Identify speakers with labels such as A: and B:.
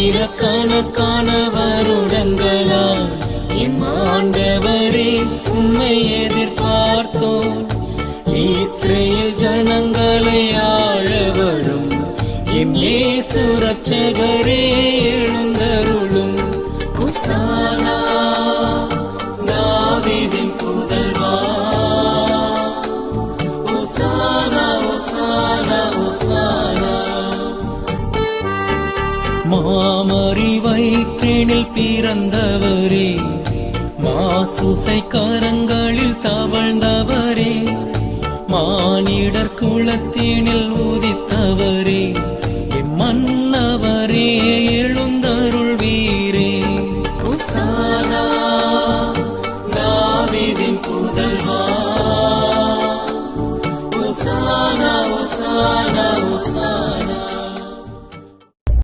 A: ஆயிரக்கணக்கான வருடங்களால் என் ஆண்டவரே உம்மை எதிர்பார்த்தோம். இஸ்ரேல் ஜனங்களை ஆள வரும் என் இயேசு ரட்சகரே எழுந்தருளும். ஹோசானா தாவீதின் புதல்வா, ஹோசானா ஹோசானா ஹோசானா. மாமரி வயிற்றினில் பிறந்தவரே, மாசுசை கரங்களில் தவழ்ந்தவரே, மானிடர் குலத்தினில் உதித்தவரே, எம் மன்னவரே